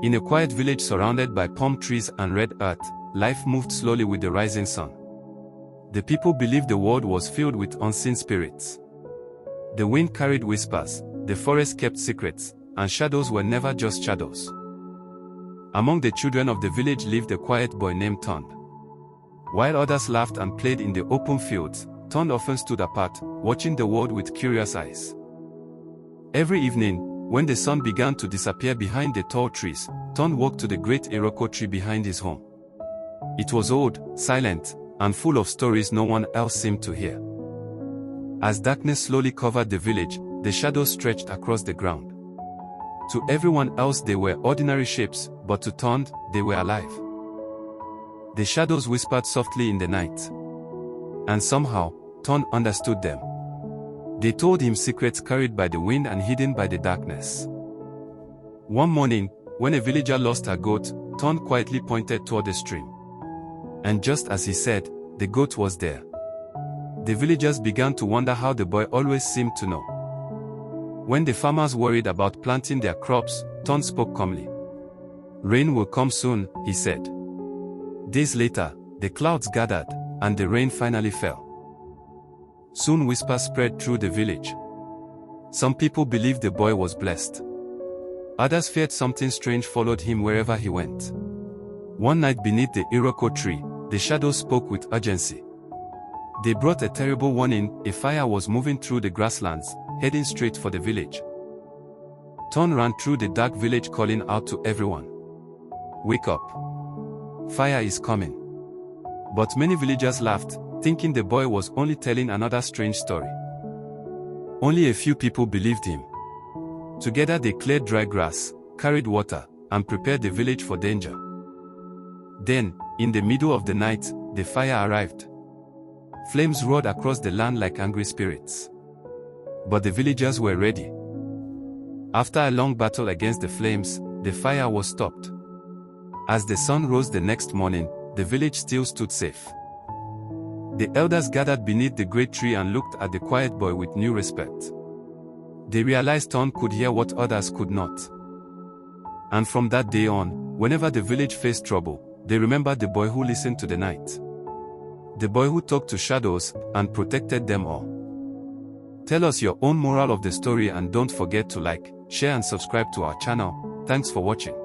In a quiet village surrounded by palm trees and red earth, life moved slowly with the rising sun. The people believed the world was filled with unseen spirits. The wind carried whispers, the forest kept secrets, and shadows were never just shadows. Among the children of the village lived a quiet boy named Tunde. While others laughed and played in the open fields, Tunde often stood apart, watching the world with curious eyes. Every evening, when the sun began to disappear behind the tall trees, Tunde walked to the great Iroko tree behind his home. It was old, silent, and full of stories no one else seemed to hear. As darkness slowly covered the village, the shadows stretched across the ground. To everyone else they were ordinary shapes, but to Tunde, they were alive. The shadows whispered softly in the night. And somehow, Tunde understood them. They told him secrets carried by the wind and hidden by the darkness. One morning, when a villager lost her goat, Tunde quietly pointed toward the stream. And just as he said, the goat was there. The villagers began to wonder how the boy always seemed to know. When the farmers worried about planting their crops, Tunde spoke calmly. "Rain will come soon," he said. Days later, the clouds gathered, and the rain finally fell. Soon whispers spread through the village. Some people believed the boy was blessed. Others feared something strange followed him wherever he went. One night beneath the Iroko tree, the shadows spoke with urgency. They brought a terrible warning: a fire was moving through the grasslands, heading straight for the village. Tunde ran through the dark village calling out to everyone, "Wake up! Fire is coming." But many villagers laughed, thinking the boy was only telling another strange story. Only a few people believed him. Together they cleared dry grass, carried water, and prepared the village for danger. Then, in the middle of the night, the fire arrived. Flames roared across the land like angry spirits. But the villagers were ready. After a long battle against the flames, the fire was stopped. As the sun rose the next morning, the village still stood safe. The elders gathered beneath the great tree and looked at the quiet boy with new respect. They realized Tunde could hear what others could not. And from that day on, whenever the village faced trouble, they remembered the boy who listened to the night. The boy who talked to shadows and protected them all. Tell us your own moral of the story and don't forget to like, share and subscribe to our channel. Thanks for watching.